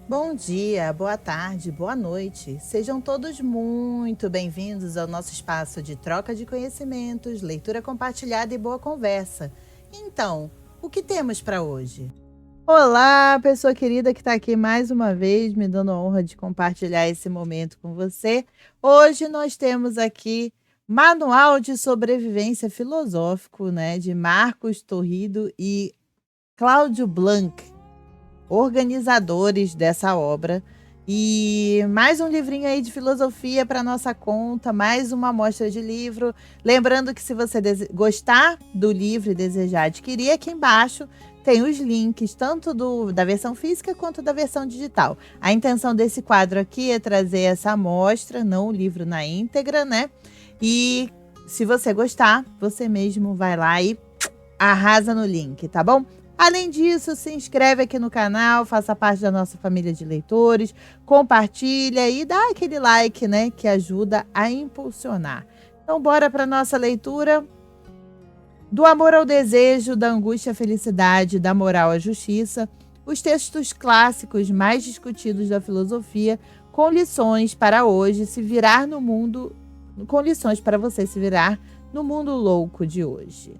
Bom dia, boa tarde, boa noite. Sejam todos muito bem-vindos ao nosso espaço de troca de conhecimentos, leitura compartilhada e boa conversa. Então, o que temos para hoje? Olá, pessoa querida que está aqui mais uma vez, me dando a honra de compartilhar esse momento com você. Hoje nós temos aqui Manual de Sobrevivência Filosófico, né, de Marcos Torrido e Cláudio Blanc, organizadores dessa obra. E mais um livrinho aí de filosofia para nossa conta, mais uma amostra de livro. Lembrando que se você gostar do livro e desejar adquirir, aqui embaixo tem os links, tanto da versão física quanto da versão digital. A intenção desse quadro aqui é trazer essa amostra, não o livro na íntegra, né? E se você gostar, você mesmo vai lá e arrasa no link, tá bom? Além disso, se inscreve aqui no canal, faça parte da nossa família de leitores, compartilha e dá aquele like, né, que ajuda a impulsionar. Então, bora para nossa leitura. Do amor ao desejo, da angústia à felicidade, da moral à justiça, os textos clássicos mais discutidos da filosofia, com lições para hoje se virar no mundo, com lições para você se virar no mundo louco de hoje.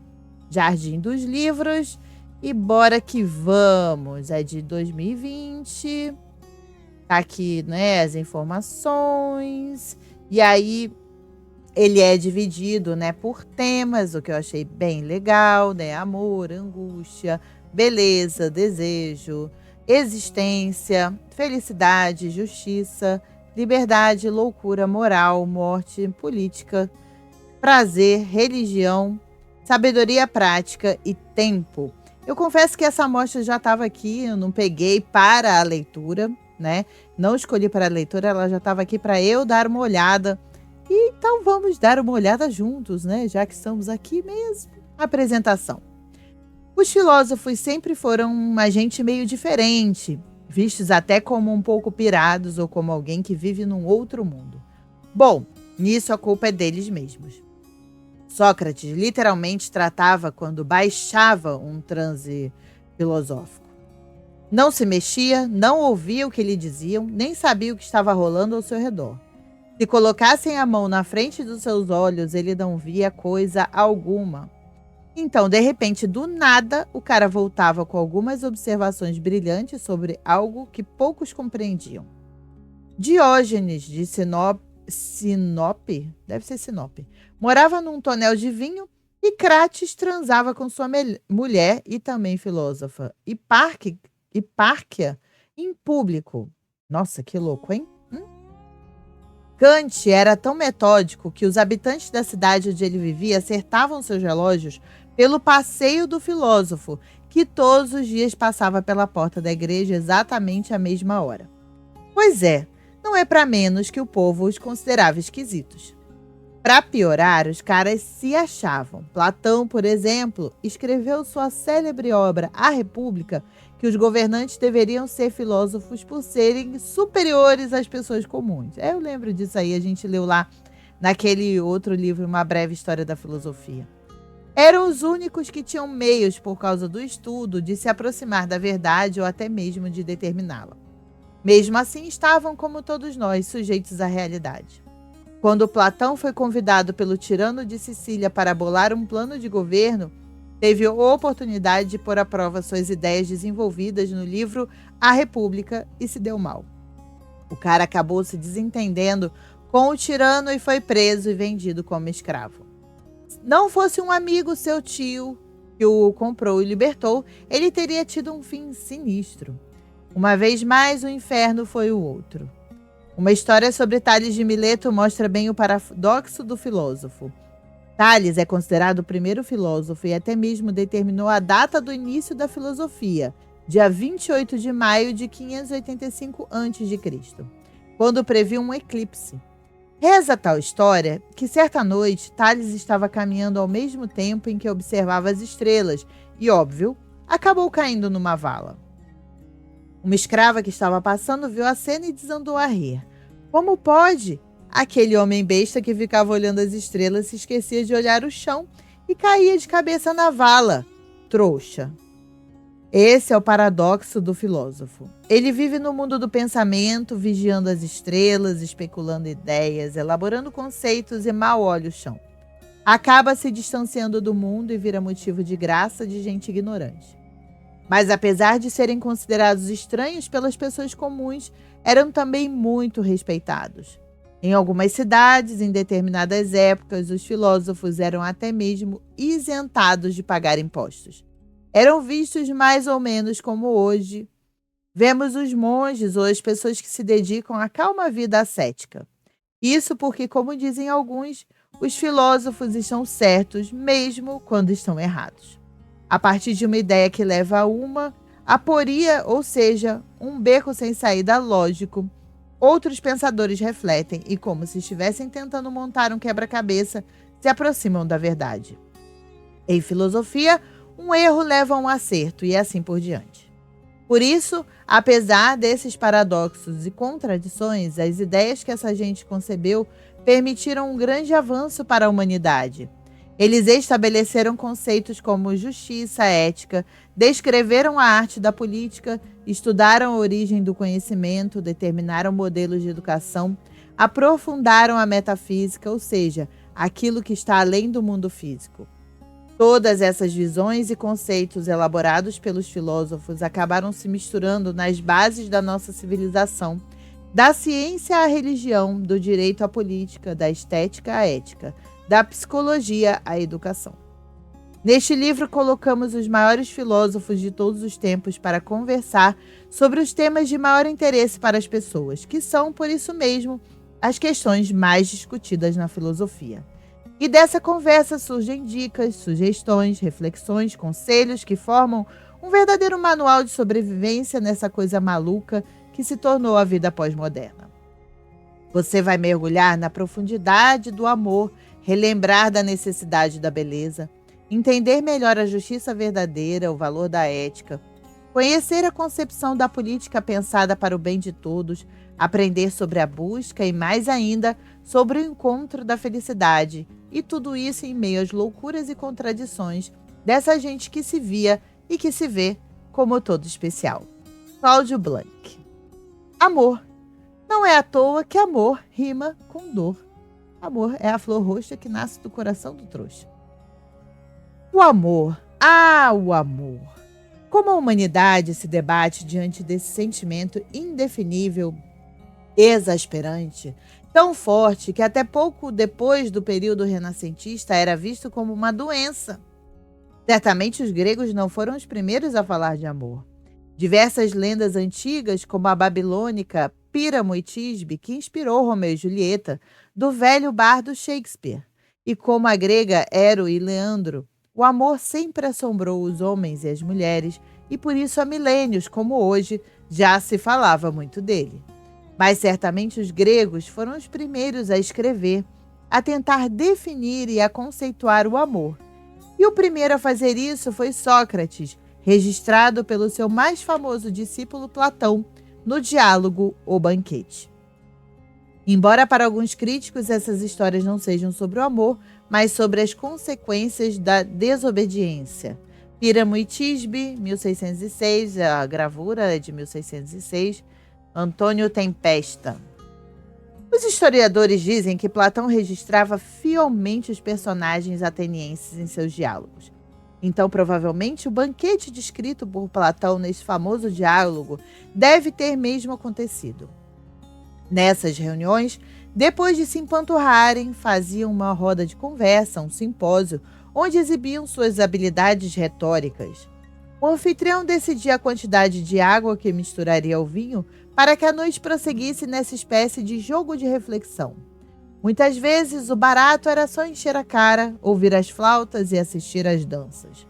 Jardim dos Livros. E bora que vamos, é de 2020, tá aqui, né, as informações, e aí ele é dividido, né, por temas, o que eu achei bem legal, né, amor, angústia, beleza, desejo, existência, felicidade, justiça, liberdade, loucura, moral, morte, política, prazer, religião, sabedoria prática e tempo. Eu confesso que essa amostra já estava aqui, eu não peguei para a leitura, né? Não escolhi para a leitura, ela já estava aqui para eu dar uma olhada. E então vamos dar uma olhada juntos, né? Já que estamos aqui mesmo. Apresentação. Os filósofos sempre foram uma gente meio diferente, vistos até como um pouco pirados ou como alguém que vive num outro mundo. Bom, nisso a culpa é deles mesmos. Sócrates literalmente tratava quando baixava um transe filosófico. Não se mexia, não ouvia o que lhe diziam, nem sabia o que estava rolando ao seu redor. Se colocassem a mão na frente dos seus olhos, ele não via coisa alguma. Então, de repente, do nada, o cara voltava com algumas observações brilhantes sobre algo que poucos compreendiam. Diógenes de Sinope, deve ser Sinope, morava num tonel de vinho e Crates transava com sua mulher e também filósofa Hipárquia em público. Nossa, que louco, hein? Kant era tão metódico que os habitantes da cidade onde ele vivia acertavam seus relógios pelo passeio do filósofo, que todos os dias passava pela porta da igreja exatamente à mesma hora. Pois é, não é para menos que o povo os considerava esquisitos. Para piorar, os caras se achavam. Platão, por exemplo, escreveu sua célebre obra A República, que os governantes deveriam ser filósofos por serem superiores às pessoas comuns. Eu lembro disso aí, a gente leu lá naquele outro livro, Uma Breve História da Filosofia. Eram os únicos que tinham meios, por causa do estudo, de se aproximar da verdade ou até mesmo de determiná-la. Mesmo assim, estavam, como todos nós, sujeitos à realidade. Quando Platão foi convidado pelo tirano de Sicília para bolar um plano de governo, teve a oportunidade de pôr à prova suas ideias desenvolvidas no livro A República e se deu mal. O cara acabou se desentendendo com o tirano e foi preso e vendido como escravo. Se não fosse um amigo, seu tio, que o comprou e libertou, ele teria tido um fim sinistro. Uma vez mais, o inferno foi o outro. Uma história sobre Tales de Mileto mostra bem o paradoxo do filósofo. Tales é considerado o primeiro filósofo e até mesmo determinou a data do início da filosofia, dia 28 de maio de 585 a.C., quando previu um eclipse. Reza tal história que certa noite Tales estava caminhando ao mesmo tempo em que observava as estrelas e, óbvio, acabou caindo numa vala. Uma escrava que estava passando viu a cena e desandou a rir. Como pode? Aquele homem besta que ficava olhando as estrelas se esquecia de olhar o chão e caía de cabeça na vala. Trouxa. Esse é o paradoxo do filósofo. Ele vive no mundo do pensamento, vigiando as estrelas, especulando ideias, elaborando conceitos e mal olha o chão. Acaba se distanciando do mundo e vira motivo de graça de gente ignorante. Mas apesar de serem considerados estranhos pelas pessoas comuns, eram também muito respeitados. Em algumas cidades, em determinadas épocas, os filósofos eram até mesmo isentados de pagar impostos. Eram vistos mais ou menos como hoje vemos os monges ou as pessoas que se dedicam à calma vida ascética. Isso porque, como dizem alguns, os filósofos estão certos mesmo quando estão errados. A partir de uma ideia que leva a uma aporia, ou seja, um beco sem saída lógico, outros pensadores refletem e, como se estivessem tentando montar um quebra-cabeça, se aproximam da verdade. Em filosofia, um erro leva a um acerto e assim por diante. Por isso, apesar desses paradoxos e contradições, as ideias que essa gente concebeu permitiram um grande avanço para a humanidade. Eles estabeleceram conceitos como justiça, ética, descreveram a arte da política, estudaram a origem do conhecimento, determinaram modelos de educação, aprofundaram a metafísica, ou seja, aquilo que está além do mundo físico. Todas essas visões e conceitos elaborados pelos filósofos acabaram se misturando nas bases da nossa civilização, da ciência à religião, do direito à política, da estética à ética, da psicologia à educação. Neste livro, colocamos os maiores filósofos de todos os tempos para conversar sobre os temas de maior interesse para as pessoas, que são, por isso mesmo, as questões mais discutidas na filosofia. E dessa conversa surgem dicas, sugestões, reflexões, conselhos que formam um verdadeiro manual de sobrevivência nessa coisa maluca que se tornou a vida pós-moderna. Você vai mergulhar na profundidade do amor, relembrar da necessidade da beleza, entender melhor a justiça verdadeira, o valor da ética, conhecer a concepção da política pensada para o bem de todos, aprender sobre a busca e, mais ainda, sobre o encontro da felicidade, e tudo isso em meio às loucuras e contradições dessa gente que se via e que se vê como todo especial. Cláudio Blanc. Amor. Não é à toa que amor rima com dor. Amor é a flor roxa que nasce do coração do trouxa. O amor. Ah, o amor. Como a humanidade se debate diante desse sentimento indefinível, exasperante, tão forte que até pouco depois do período renascentista era visto como uma doença. Certamente os gregos não foram os primeiros a falar de amor. Diversas lendas antigas, como a babilônica Píramo e Tisbe, que inspirou Romeu e Julieta, do velho bardo Shakespeare, e como a grega Ero e Leandro, o amor sempre assombrou os homens e as mulheres, e por isso há milênios, como hoje, já se falava muito dele. Mas certamente os gregos foram os primeiros a escrever, a tentar definir e a conceituar o amor. E o primeiro a fazer isso foi Sócrates, registrado pelo seu mais famoso discípulo Platão, no diálogo O Banquete. Embora para alguns críticos essas histórias não sejam sobre o amor, mas sobre as consequências da desobediência. Píramo e Tisbe, 1606, a gravura é de 1606, Antônio Tempesta. Os historiadores dizem que Platão registrava fielmente os personagens atenienses em seus diálogos. Então, provavelmente, o banquete descrito por Platão nesse famoso diálogo deve ter mesmo acontecido. Nessas reuniões, depois de se empanturrarem, faziam uma roda de conversa, um simpósio, onde exibiam suas habilidades retóricas. O anfitrião decidia a quantidade de água que misturaria ao vinho para que a noite prosseguisse nessa espécie de jogo de reflexão. Muitas vezes, o barato era só encher a cara, ouvir as flautas e assistir às danças.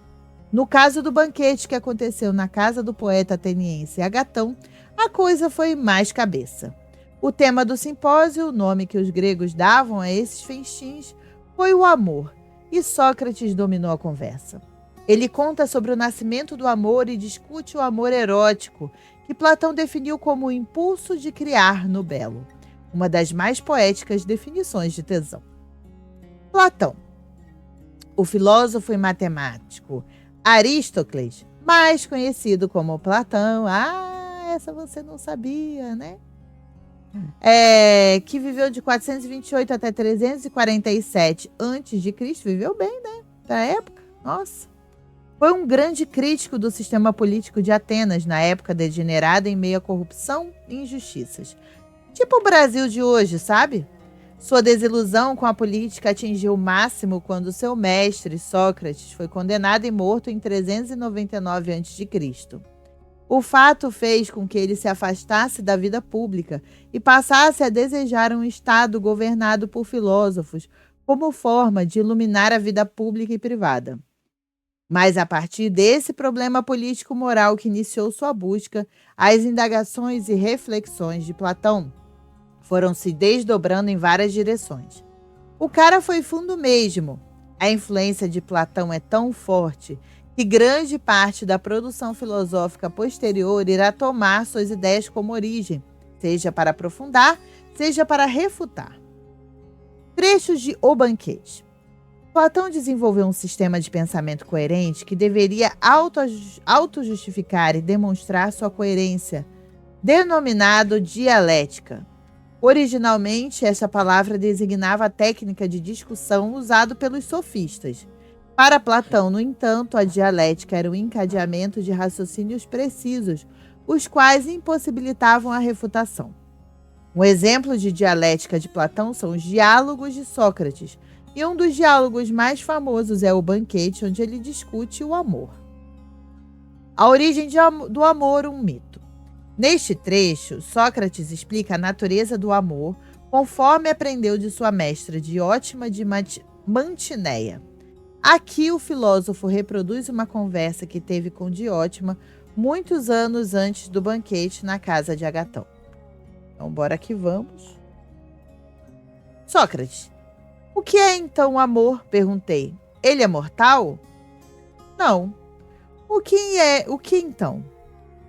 No caso do banquete que aconteceu na casa do poeta ateniense Agatão, a coisa foi mais cabeça. O tema do simpósio, o nome que os gregos davam a esses festins, foi o amor, e Sócrates dominou a conversa. Ele conta sobre o nascimento do amor e discute o amor erótico, que Platão definiu como o impulso de criar no belo, uma das mais poéticas definições de tesão. Platão. O filósofo e matemático Aristócles, mais conhecido como Platão. Ah, essa você não sabia, né? Que viveu de 428 até 347 a.C. Viveu bem, né? Da época. Nossa. Foi um grande crítico do sistema político de Atenas, na época degenerada em meio à corrupção e injustiças. Tipo o Brasil de hoje, sabe? Sua desilusão com a política atingiu o máximo quando seu mestre, Sócrates, foi condenado e morto em 399 a.C. O fato fez com que ele se afastasse da vida pública e passasse a desejar um Estado governado por filósofos como forma de iluminar a vida pública e privada. Mas a partir desse problema político-moral que iniciou sua busca, as indagações e reflexões de Platão foram se desdobrando em várias direções. O cara foi fundo mesmo. A influência de Platão é tão forte que grande parte da produção filosófica posterior irá tomar suas ideias como origem, seja para aprofundar, seja para refutar. Trechos de O Banquete. Platão desenvolveu um sistema de pensamento coerente que deveria autojustificar e demonstrar sua coerência, denominado dialética. Originalmente, esta palavra designava a técnica de discussão usada pelos sofistas. Para Platão, no entanto, a dialética era o encadeamento de raciocínios precisos, os quais impossibilitavam a refutação. Um exemplo de dialética de Platão são os diálogos de Sócrates, e um dos diálogos mais famosos é O Banquete, onde ele discute o amor. A origem do amor, um mito. Neste trecho, Sócrates explica a natureza do amor, conforme aprendeu de sua mestra Diótima de Mantineia. Aqui o filósofo reproduz uma conversa que teve com Diótima muitos anos antes do banquete na casa de Agatão. Então, bora que vamos. Sócrates: o que é então o amor? Perguntei. Ele é mortal? Não. O que então?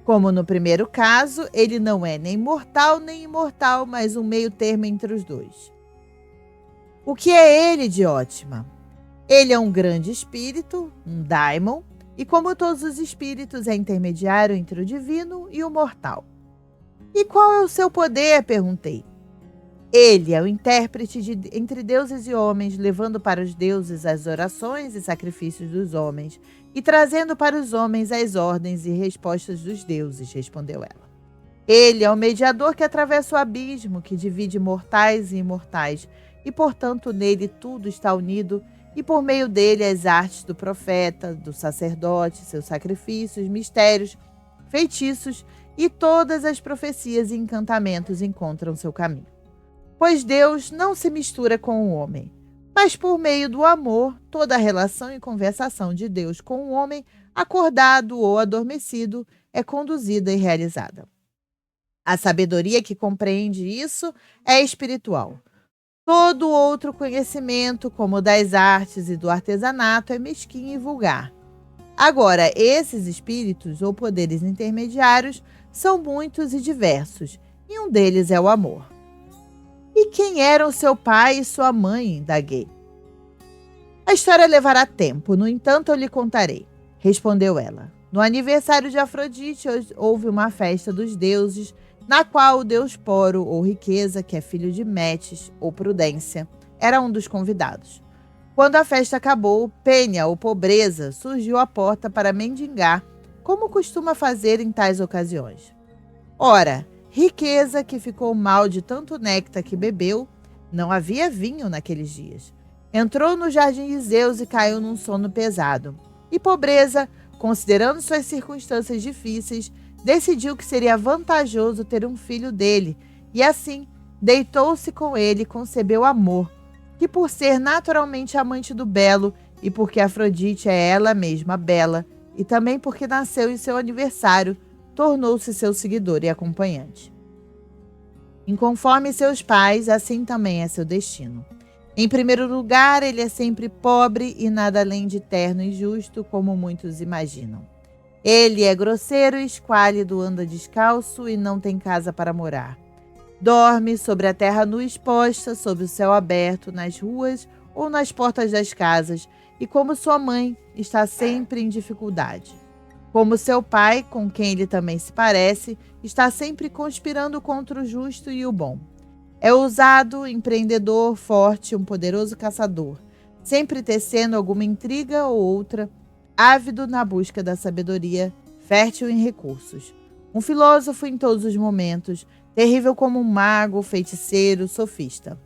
Como no primeiro caso, ele não é nem mortal nem imortal, mas um meio termo entre os dois. O que é ele, Diótima? Ele é um grande espírito, um daimon, e como todos os espíritos é intermediário entre o divino e o mortal. E qual é o seu poder? Perguntei. Ele é o intérprete entre deuses e homens, levando para os deuses as orações e sacrifícios dos homens, e trazendo para os homens as ordens e respostas dos deuses, respondeu ela. Ele é o mediador que atravessa o abismo, que divide mortais e imortais, e portanto nele tudo está unido, e por meio dele as artes do profeta, do sacerdote, seus sacrifícios, mistérios, feitiços e todas as profecias e encantamentos encontram seu caminho. Pois Deus não se mistura com o homem, mas por meio do amor, toda a relação e conversação de Deus com o homem, acordado ou adormecido, é conduzida e realizada. A sabedoria que compreende isso é espiritual. Todo outro conhecimento, como o das artes e do artesanato, é mesquinho e vulgar. Agora, esses espíritos ou poderes intermediários são muitos e diversos, e um deles é o amor. E quem eram seu pai e sua mãe? Indaguei. A história levará tempo, no entanto eu lhe contarei, respondeu ela. No aniversário de Afrodite houve uma festa dos deuses, na qual o deus Poro, ou riqueza, que é filho de Metis, ou prudência, era um dos convidados. Quando a festa acabou, Pênia, ou pobreza, surgiu à porta para mendigar, como costuma fazer em tais ocasiões. Ora, riqueza, que ficou mal de tanto néctar que bebeu, não havia vinho naqueles dias. Entrou no jardim de Zeus e caiu num sono pesado. E pobreza, considerando suas circunstâncias difíceis, decidiu que seria vantajoso ter um filho dele, e assim deitou-se com ele e concebeu amor, que por ser naturalmente amante do belo, e porque Afrodite é ela mesma bela, e também porque nasceu em seu aniversário, tornou-se seu seguidor e acompanhante. Inconforme seus pais, assim também é seu destino. Em primeiro lugar, ele é sempre pobre e nada além de terno e justo, como muitos imaginam. Ele é grosseiro e esquálido, anda descalço e não tem casa para morar. Dorme sobre a terra nua exposta, sob o céu aberto, nas ruas ou nas portas das casas, e como sua mãe, está sempre em dificuldade. Como seu pai, com quem ele também se parece, está sempre conspirando contra o justo e o bom. É ousado, empreendedor, forte, um poderoso caçador, sempre tecendo alguma intriga ou outra, ávido na busca da sabedoria, fértil em recursos. Um filósofo em todos os momentos, terrível como um mago, feiticeiro, sofista.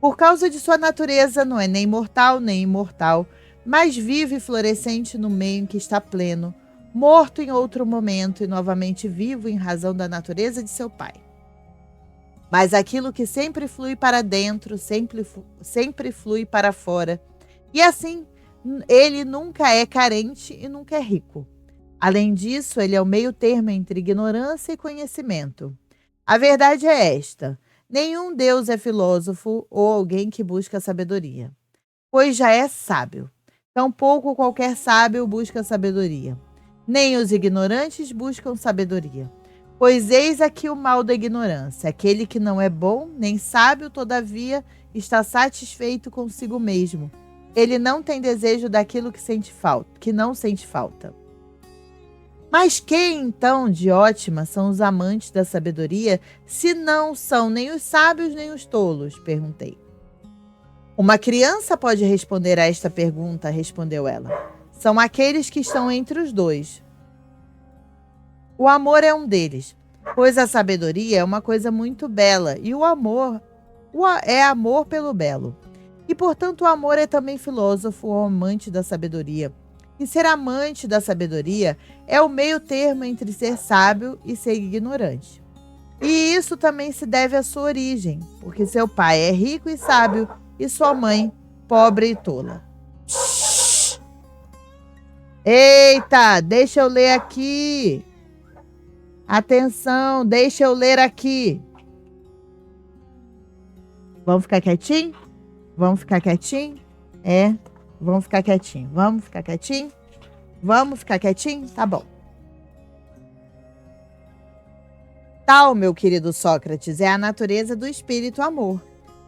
Por causa de sua natureza, não é nem mortal nem imortal, mas vivo e florescente no meio em que está pleno, morto em outro momento e novamente vivo em razão da natureza de seu pai. Mas aquilo que sempre flui para dentro, sempre flui para fora. E assim, ele nunca é carente e nunca é rico. Além disso, ele é o meio termo entre ignorância e conhecimento. A verdade é esta: nenhum Deus é filósofo ou alguém que busca sabedoria, pois já é sábio. Tampouco qualquer sábio busca sabedoria. Nem os ignorantes buscam sabedoria. Pois eis aqui o mal da ignorância: aquele que não é bom nem sábio, todavia, está satisfeito consigo mesmo. Ele não tem desejo daquilo que não sente falta. Mas quem, então, de ótima, são os amantes da sabedoria, se não são nem os sábios nem os tolos? Perguntei. Uma criança pode responder a esta pergunta, respondeu ela. São aqueles que estão entre os dois. O amor é um deles, pois a sabedoria é uma coisa muito bela, e o amor é amor pelo belo. E, portanto, o amor é também filósofo ou amante da sabedoria. E ser amante da sabedoria é o meio termo entre ser sábio e ser ignorante. E isso também se deve à sua origem, porque seu pai é rico e sábio, e sua mãe, pobre e tola. Shhh! Eita, deixa eu ler aqui. Atenção, deixa eu ler aqui. Vamos ficar quietinho? Vamos ficar quietinho? Vamos ficar quietinho. Vamos ficar quietinho? Vamos ficar quietinho? Tá bom. Tal, meu querido Sócrates, é a natureza do espírito amor.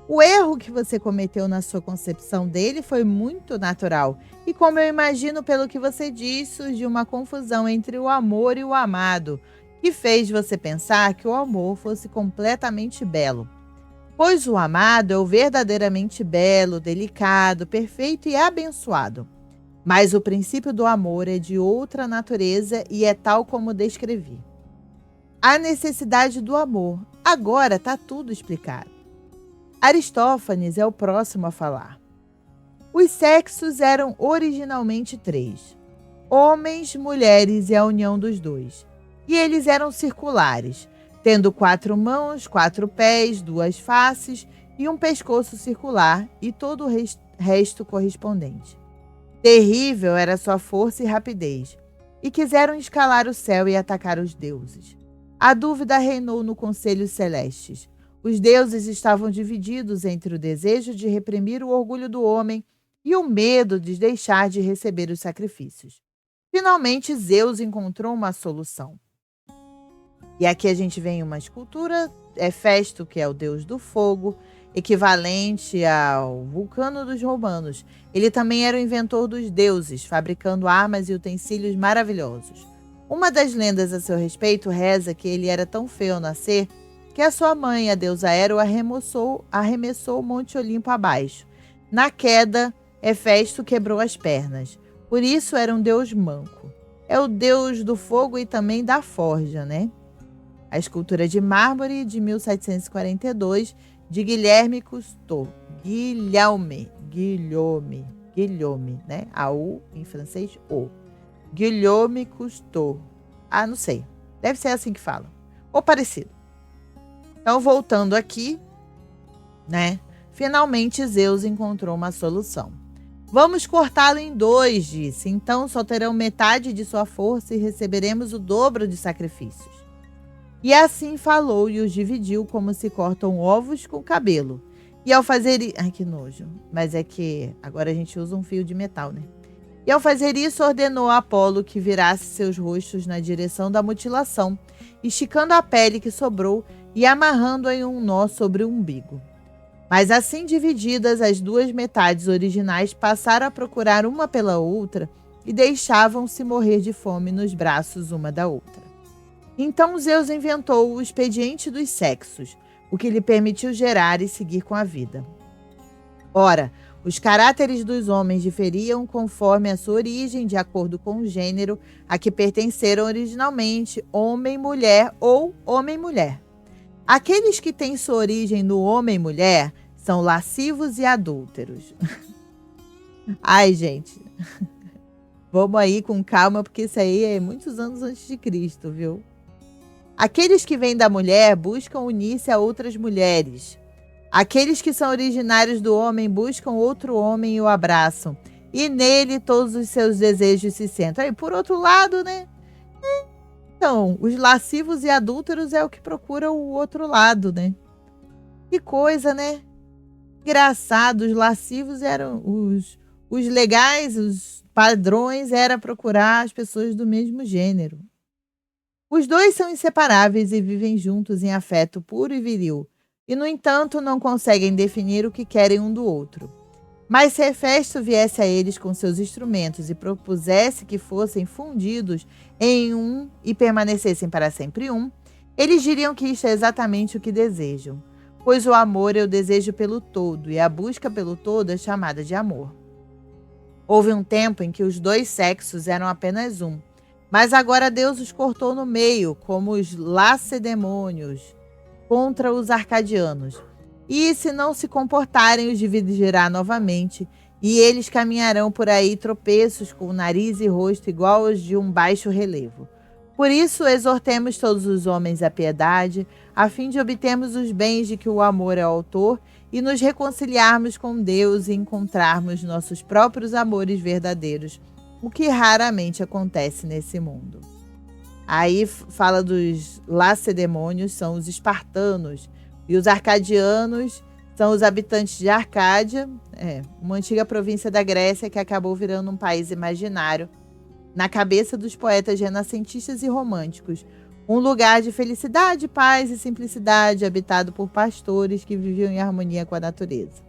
O erro que você cometeu na sua concepção dele foi muito natural. E como eu imagino pelo que você diz, surgiu uma confusão entre o amor e o amado, que fez você pensar que o amor fosse completamente belo. Pois o amado é o verdadeiramente belo, delicado, perfeito e abençoado. Mas o princípio do amor é de outra natureza e é tal como descrevi. A necessidade do amor. Agora está tudo explicado. Aristófanes é o próximo a falar. Os sexos eram originalmente 3. Homens, mulheres e a união dos dois. E eles eram circulares, tendo 4 mãos, 4 pés, 2 faces e um pescoço circular e todo o resto correspondente. Terrível era sua força e rapidez, e quiseram escalar o céu e atacar os deuses. A dúvida reinou no conselho celestes. Os deuses estavam divididos entre o desejo de reprimir o orgulho do homem e o medo de deixar de receber os sacrifícios. Finalmente, Zeus encontrou uma solução. E aqui a gente vê uma escultura, Hefesto, que é o deus do fogo, equivalente ao Vulcano dos romanos. Ele também era o inventor dos deuses, fabricando armas e utensílios maravilhosos. Uma das lendas a seu respeito reza que ele era tão feio ao nascer que a sua mãe, a deusa Hera, arremessou o Monte Olimpo abaixo. Na queda, Hefesto quebrou as pernas. Por isso era um deus manco. É o deus do fogo e também da forja, né? A escultura de mármore de 1742, de Guilherme Cousteau. Guilherme, né? A U em francês, O. Guilherme Cousteau. Ah, não sei. Deve ser assim que fala. Ou parecido. Então, voltando aqui, né? Finalmente Zeus encontrou uma solução. Vamos cortá-lo em 2, disse. Então só terão metade de sua força e receberemos o dobro de sacrifícios. E assim falou e os dividiu como se cortam ovos com cabelo. E ao fazer isso... Ai, que nojo. Mas é que agora a gente usa um fio de metal, né? E ao fazer isso, ordenou a Apolo que virasse seus rostos na direção da mutilação, esticando a pele que sobrou e amarrando-a em um nó sobre o umbigo. Mas assim divididas, as 2 metades originais passaram a procurar uma pela outra e deixavam-se morrer de fome nos braços uma da outra. Então Zeus inventou o expediente dos sexos, o que lhe permitiu gerar e seguir com a vida. Ora, os caráteres dos homens diferiam conforme a sua origem, de acordo com o gênero a que pertenceram originalmente, homem-mulher ou homem-mulher. Aqueles que têm sua origem no homem-mulher são lascivos e adúlteros. Ai, gente, vamos aí com calma, porque isso aí é muitos anos antes de Cristo, viu? Aqueles que vêm da mulher buscam unir-se a outras mulheres. Aqueles que são originários do homem buscam outro homem e o abraçam, e nele todos os seus desejos se sentam. Aí, por outro lado, né? Então, os lascivos e adúlteros é o que procura o outro lado, né? Que coisa, né? Engraçado, os lascivos eram os legais, os padrões era procurar as pessoas do mesmo gênero. Os dois são inseparáveis e vivem juntos em afeto puro e viril, e, no entanto, não conseguem definir o que querem um do outro. Mas se Hefesto viesse a eles com seus instrumentos e propusesse que fossem fundidos em um e permanecessem para sempre um, eles diriam que isto é exatamente o que desejam, pois o amor é o desejo pelo todo, e a busca pelo todo é chamada de amor. Houve um tempo em que os dois sexos eram apenas um, mas agora Deus os cortou no meio, como os lacedemônios contra os arcadianos. E se não se comportarem, os dividirá novamente, e eles caminharão por aí tropeços, com nariz e rosto igual aos de um baixo relevo. Por isso, exortemos todos os homens à piedade, a fim de obtermos os bens de que o amor é o autor, e nos reconciliarmos com Deus e encontrarmos nossos próprios amores verdadeiros, o que raramente acontece nesse mundo. Aí fala dos lacedemônios, são os espartanos, e os arcadianos são os habitantes de Arcádia, uma antiga província da Grécia que acabou virando um país imaginário na cabeça dos poetas renascentistas e românticos, um lugar de felicidade, paz e simplicidade, habitado por pastores que viviam em harmonia com a natureza.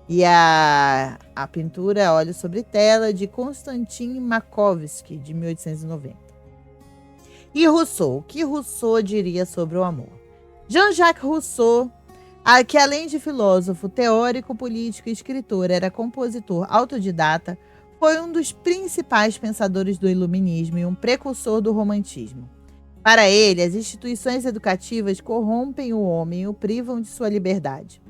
E a pintura é Óleo sobre Tela, de Konstantin Makovsky, de 1890. E Rousseau, o que Rousseau diria sobre o amor? Jean-Jacques Rousseau, que além de filósofo, teórico, político e escritor, era compositor autodidata, foi um dos principais pensadores do iluminismo e um precursor do romantismo. Para ele, as instituições educativas corrompem o homem e o privam de sua liberdade.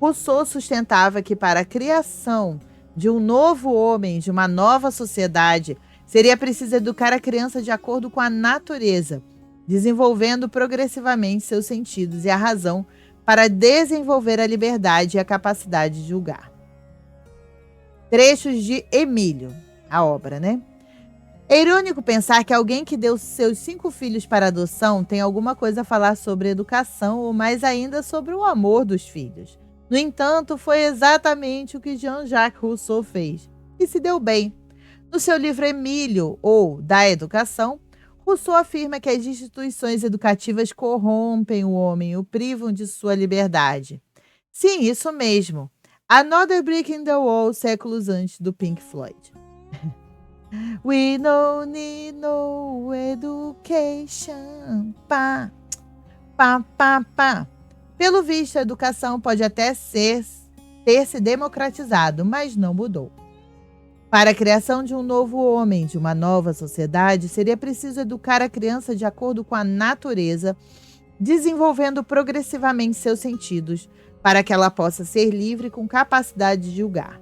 Rousseau sustentava que para a criação de um novo homem, de uma nova sociedade, seria preciso educar a criança de acordo com a natureza, desenvolvendo progressivamente seus sentidos e a razão para desenvolver a liberdade e a capacidade de julgar. Trechos de Emílio, a obra, né? É irônico pensar que alguém que deu seus 5 filhos para adoção tem alguma coisa a falar sobre educação ou mais ainda sobre o amor dos filhos. No entanto, foi exatamente o que Jean-Jacques Rousseau fez, e se deu bem. No seu livro Emílio, ou Da Educação, Rousseau afirma que as instituições educativas corrompem o homem e o privam de sua liberdade. Sim, isso mesmo. Another Brick in the Wall, séculos antes do Pink Floyd. We don't need no education. Pá, pá, pá, pá. Pelo visto, a educação pode até ter se democratizado, mas não mudou. Para a criação de um novo homem, de uma nova sociedade, seria preciso educar a criança de acordo com a natureza, desenvolvendo progressivamente seus sentidos, para que ela possa ser livre com capacidade de julgar.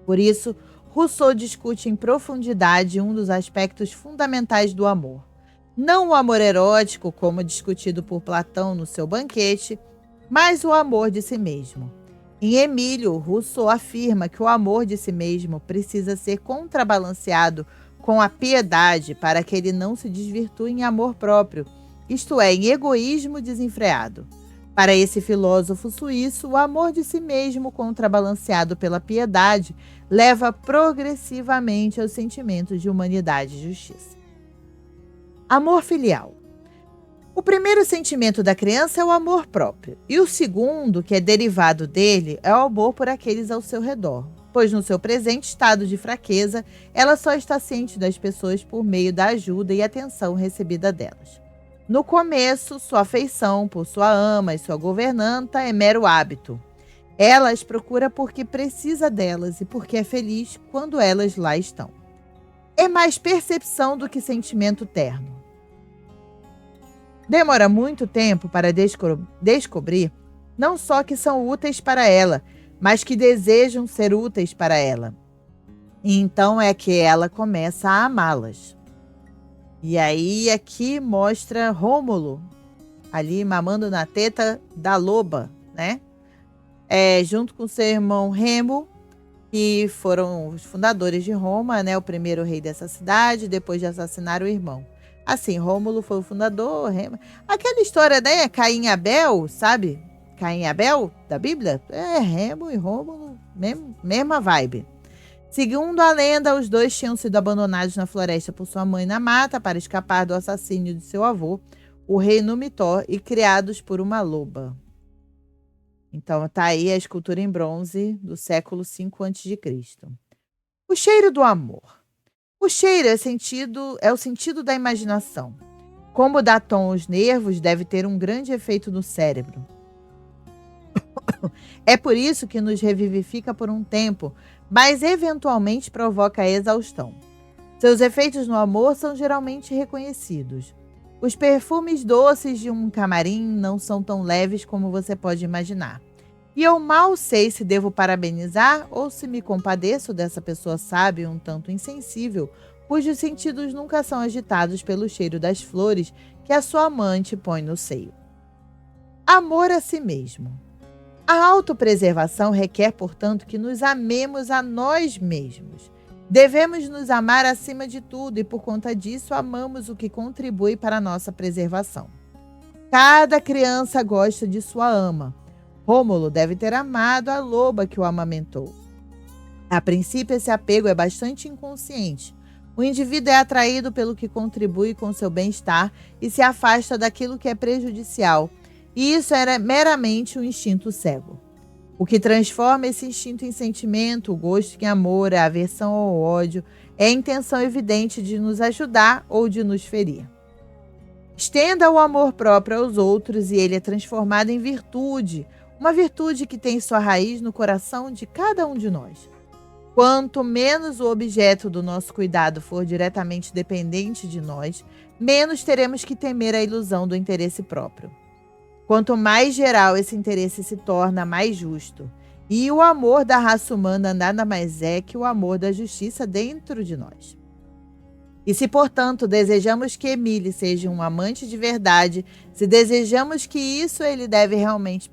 Por isso, Rousseau discute em profundidade um dos aspectos fundamentais do amor. Não o amor erótico, como discutido por Platão no seu Banquete, mas o amor de si mesmo. Em Emílio, Rousseau afirma que o amor de si mesmo precisa ser contrabalanceado com a piedade para que ele não se desvirtue em amor próprio, isto é, em egoísmo desenfreado. Para esse filósofo suíço, o amor de si mesmo contrabalanceado pela piedade leva progressivamente aos sentimentos de humanidade e justiça. Amor filial. O primeiro sentimento da criança é o amor próprio, e o segundo, que é derivado dele, é o amor por aqueles ao seu redor. pois no seu presente estado de fraqueza, ela só está ciente das pessoas por meio da ajuda e atenção recebida delas. No começo, sua afeição por sua ama e sua governanta é mero hábito. Ela as procura porque precisa delas e porque é feliz quando elas lá estão. É mais percepção do que sentimento terno. Demora muito tempo para descobrir não só que são úteis para ela, mas que desejam ser úteis para ela. E então é que ela começa a amá-las. E aí aqui mostra Rômulo ali mamando na teta da loba, né? Junto com seu irmão Remo, que foram os fundadores de Roma, né? O primeiro rei dessa cidade, depois de assassinar o irmão. Assim, Rômulo foi o fundador, Remo. Aquela história, né? Caim e Abel, sabe? Caim e Abel, da Bíblia? Remo e Rômulo, mesma vibe. Segundo a lenda, os dois tinham sido abandonados na floresta por sua mãe na mata para escapar do assassínio de seu avô, o rei Numitor, e criados por uma loba. Então tá aí a escultura em bronze do século V a.C. O cheiro do amor. O cheiro é o sentido da imaginação. Como dá tom aos nervos, deve ter um grande efeito no cérebro. É por isso que nos revivifica por um tempo, mas eventualmente provoca a exaustão. Seus efeitos no amor são geralmente reconhecidos. Os perfumes doces de um camarim não são tão leves como você pode imaginar. E eu mal sei se devo parabenizar ou se me compadeço dessa pessoa sábia e um tanto insensível, cujos sentidos nunca são agitados pelo cheiro das flores que a sua amante põe no seio. Amor a si mesmo. A autopreservação requer, portanto, que nos amemos a nós mesmos. Devemos nos amar acima de tudo e, por conta disso, amamos o que contribui para a nossa preservação. Cada criança gosta de sua ama. Rômulo deve ter amado a loba que o amamentou. A princípio, esse apego é bastante inconsciente. O indivíduo é atraído pelo que contribui com seu bem-estar e se afasta daquilo que é prejudicial. E isso era meramente um instinto cego. O que transforma esse instinto em sentimento, o gosto em amor, a aversão ao ódio, é a intenção evidente de nos ajudar ou de nos ferir. Estenda o amor próprio aos outros e ele é transformado em virtude, uma virtude que tem sua raiz no coração de cada um de nós. Quanto menos o objeto do nosso cuidado for diretamente dependente de nós, menos teremos que temer a ilusão do interesse próprio. Quanto mais geral esse interesse se torna, mais justo. E o amor da raça humana nada mais é que o amor da justiça dentro de nós. E se, portanto, desejamos que Emile seja um amante de verdade, se desejamos isso, ele deve realmente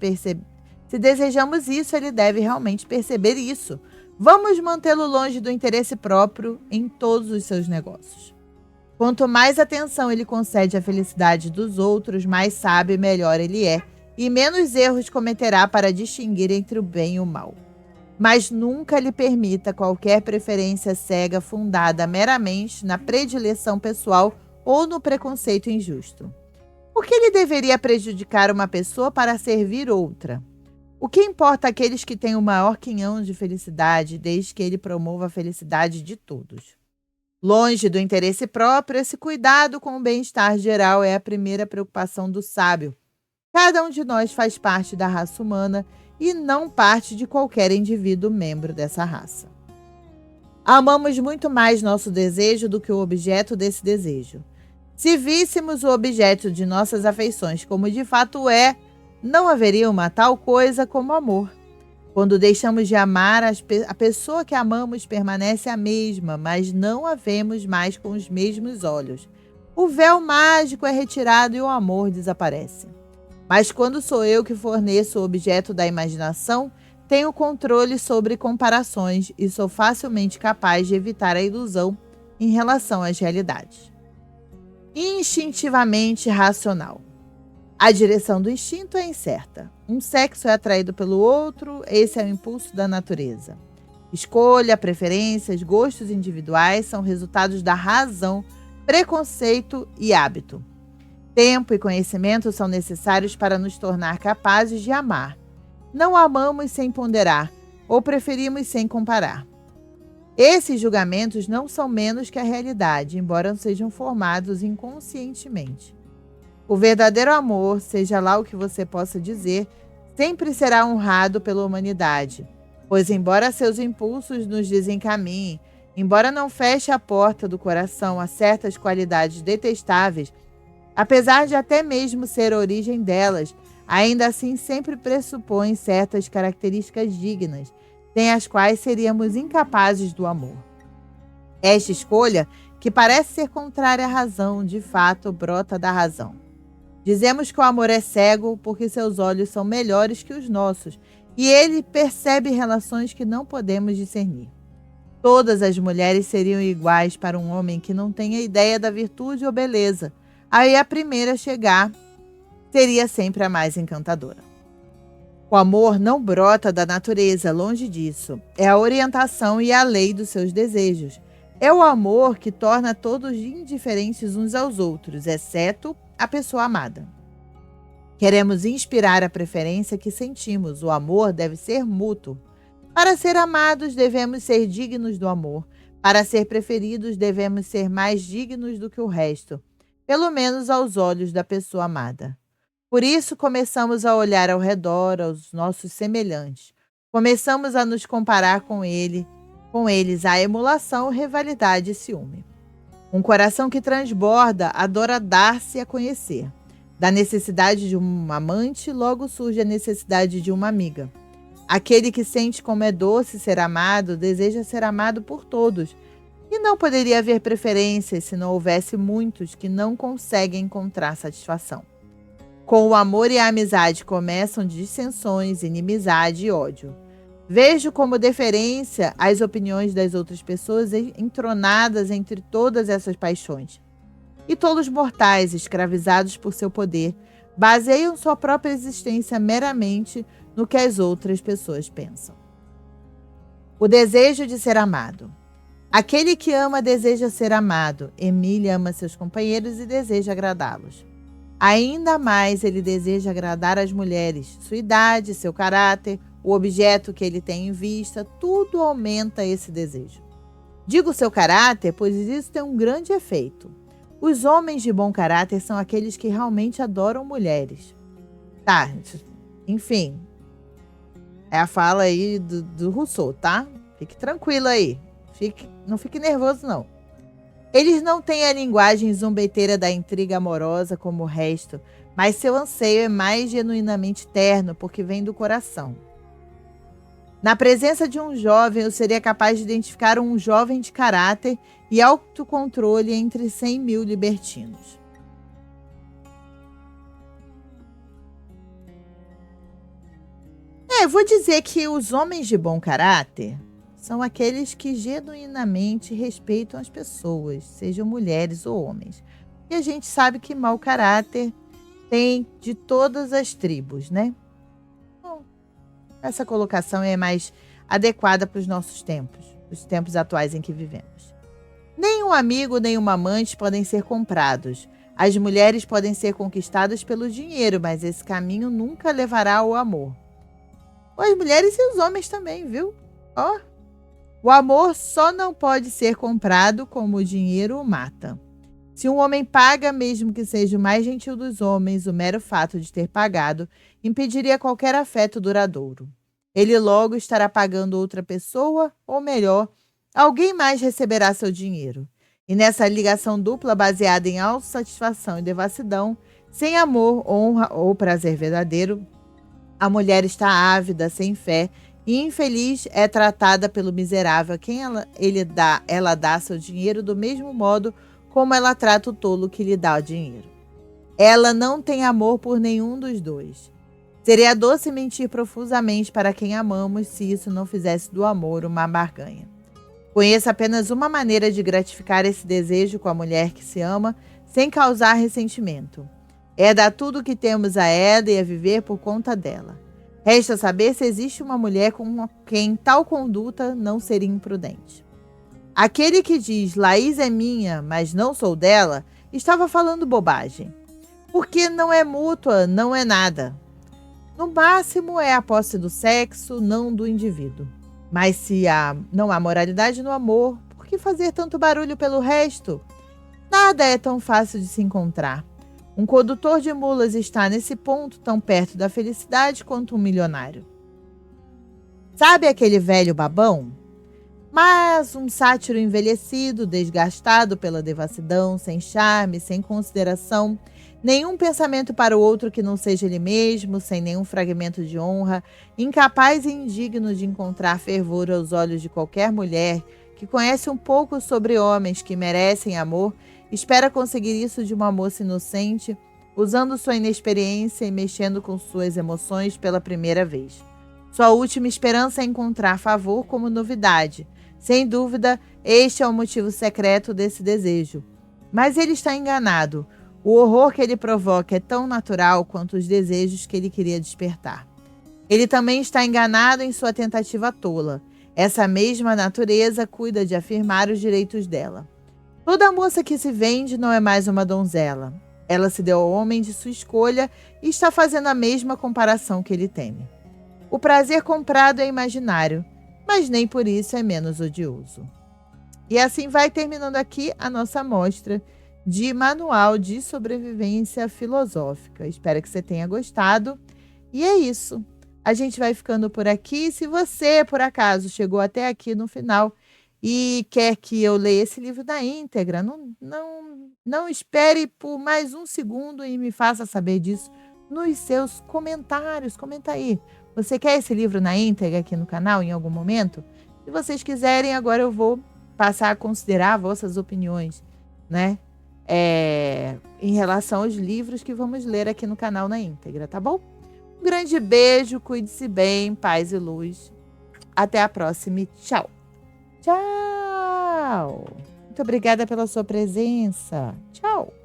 perceber isso. Vamos mantê-lo longe do interesse próprio em todos os seus negócios. Quanto mais atenção ele concede à felicidade dos outros, mais sábio e melhor ele é, e menos erros cometerá para distinguir entre o bem e o mal. Mas nunca lhe permita qualquer preferência cega fundada meramente na predileção pessoal ou no preconceito injusto. Por que ele deveria prejudicar uma pessoa para servir outra? O que importa àqueles que têm o maior quinhão de felicidade, desde que ele promova a felicidade de todos? Longe do interesse próprio, esse cuidado com o bem-estar geral é a primeira preocupação do sábio. Cada um de nós faz parte da raça humana e não parte de qualquer indivíduo membro dessa raça. Amamos muito mais nosso desejo do que o objeto desse desejo. Se víssemos o objeto de nossas afeições como de fato é, não haveria uma tal coisa como amor. Quando deixamos de amar, a pessoa que amamos permanece a mesma, mas não a vemos mais com os mesmos olhos. O véu mágico é retirado e o amor desaparece. Mas quando sou eu que forneço o objeto da imaginação, tenho controle sobre comparações e sou facilmente capaz de evitar a ilusão em relação às realidades. Instintivamente racional. A direção do instinto é incerta. Um sexo é atraído pelo outro, esse é o impulso da natureza. Escolha, preferências, gostos individuais são resultados da razão, preconceito e hábito. Tempo e conhecimento são necessários para nos tornar capazes de amar. Não amamos sem ponderar, ou preferimos sem comparar. Esses julgamentos não são menos que a realidade, embora sejam formados inconscientemente. O verdadeiro amor, seja lá o que você possa dizer, sempre será honrado pela humanidade, pois embora seus impulsos nos desencaminhem, embora não feche a porta do coração a certas qualidades detestáveis, apesar de até mesmo ser a origem delas, ainda assim sempre pressupõe certas características dignas, sem as quais seríamos incapazes do amor. Esta escolha, que parece ser contrária à razão, de fato brota da razão. Dizemos que o amor é cego porque seus olhos são melhores que os nossos e ele percebe relações que não podemos discernir. Todas as mulheres seriam iguais para um homem que não tenha ideia da virtude ou beleza. Aí a primeira a chegar seria sempre a mais encantadora. O amor não brota da natureza, longe disso. É a orientação e a lei dos seus desejos. É o amor que torna todos indiferentes uns aos outros, exceto a pessoa amada. Queremos inspirar a preferência que sentimos. O amor deve ser mútuo. Para ser amados, devemos ser dignos do amor. Para ser preferidos, devemos ser mais dignos do que o resto, pelo menos aos olhos da pessoa amada. Por isso, começamos a olhar ao redor, aos nossos semelhantes. Começamos a nos comparar com eles, a emulação, rivalidade e ciúme. Um coração que transborda adora dar-se a conhecer. Da necessidade de um amante, logo surge a necessidade de uma amiga. Aquele que sente como é doce ser amado, deseja ser amado por todos. E não poderia haver preferências se não houvesse muitos que não conseguem encontrar satisfação. Com o amor e a amizade começam dissensões, inimizade e ódio. Vejo como deferência as opiniões das outras pessoas entronadas entre todas essas paixões. E tolos mortais, escravizados por seu poder, baseiam sua própria existência meramente no que as outras pessoas pensam. O desejo de ser amado. Aquele que ama deseja ser amado. Emília ama seus companheiros e deseja agradá-los. Ainda mais ele deseja agradar as mulheres. Sua idade, seu caráter, o objeto que ele tem em vista, tudo aumenta esse desejo. Digo seu caráter, pois isso tem um grande efeito. Os homens de bom caráter são aqueles que realmente adoram mulheres. Tá, enfim. É a fala aí do Rousseau, tá? Fique tranquilo aí. Não fique nervoso, não. Eles não têm a linguagem zombeteira da intriga amorosa como o resto, mas seu anseio é mais genuinamente terno, porque vem do coração. Na presença de um jovem, eu seria capaz de identificar um jovem de caráter e autocontrole entre 100.000 libertinos. Vou dizer que os homens de bom caráter são aqueles que genuinamente respeitam as pessoas, sejam mulheres ou homens. E a gente sabe que mau caráter tem de todas as tribos, né? Bom, essa colocação é mais adequada para os nossos tempos, os tempos atuais em que vivemos. Nem um amigo, nem uma amante podem ser comprados. As mulheres podem ser conquistadas pelo dinheiro, mas esse caminho nunca levará ao amor. As mulheres e os homens também, viu? O amor só não pode ser comprado como o dinheiro o mata. Se um homem paga, mesmo que seja o mais gentil dos homens, o mero fato de ter pagado impediria qualquer afeto duradouro. Ele logo estará pagando outra pessoa, ou melhor, alguém mais receberá seu dinheiro. E nessa ligação dupla baseada em autossatisfação e devassidão, sem amor, honra ou prazer verdadeiro, a mulher está ávida, sem fé, e infeliz é tratada pelo miserável a quem ela dá seu dinheiro do mesmo modo como ela trata o tolo que lhe dá o dinheiro. Ela não tem amor por nenhum dos dois. Seria doce mentir profusamente para quem amamos se isso não fizesse do amor uma barganha. Conheço apenas uma maneira de gratificar esse desejo com a mulher que se ama sem causar ressentimento. É dar tudo o que temos a ela e a viver por conta dela. Resta saber se existe uma mulher com quem tal conduta não seria imprudente. Aquele que diz, Laís é minha, mas não sou dela, estava falando bobagem. Porque não é mútua, não é nada. No máximo é a posse do sexo, não do indivíduo. Mas se não há moralidade no amor, por que fazer tanto barulho pelo resto? Nada é tão fácil de se encontrar. Um condutor de mulas está nesse ponto tão perto da felicidade quanto um milionário. Sabe aquele velho babão? Mas um sátiro envelhecido, desgastado pela devassidão, sem charme, sem consideração, nenhum pensamento para o outro que não seja ele mesmo, sem nenhum fragmento de honra, incapaz e indigno de encontrar fervor aos olhos de qualquer mulher que conhece um pouco sobre homens que merecem amor, espera conseguir isso de uma moça inocente, usando sua inexperiência e mexendo com suas emoções pela primeira vez. Sua última esperança é encontrar favor como novidade. Sem dúvida, este é o motivo secreto desse desejo. Mas ele está enganado. O horror que ele provoca é tão natural quanto os desejos que ele queria despertar. Ele também está enganado em sua tentativa tola. Essa mesma natureza cuida de afirmar os direitos dela. Toda moça que se vende não é mais uma donzela. Ela se deu ao homem de sua escolha e está fazendo a mesma comparação que ele teme. O prazer comprado é imaginário, mas nem por isso é menos odioso. E assim vai terminando aqui a nossa amostra de Manual de Sobrevivência Filosófica. Espero que você tenha gostado. E é isso. A gente vai ficando por aqui. Se você, por acaso, chegou até aqui no final e quer que eu leia esse livro na íntegra, não espere por mais um segundo e me faça saber disso nos seus comentários. Comenta aí. Você quer esse livro na íntegra aqui no canal em algum momento? Se vocês quiserem, agora eu vou passar a considerar vossas opiniões, né? Em relação aos livros que vamos ler aqui no canal na íntegra, tá bom? Um grande beijo, cuide-se bem, paz e luz. Até a próxima e tchau! Tchau! Muito obrigada pela sua presença. Tchau!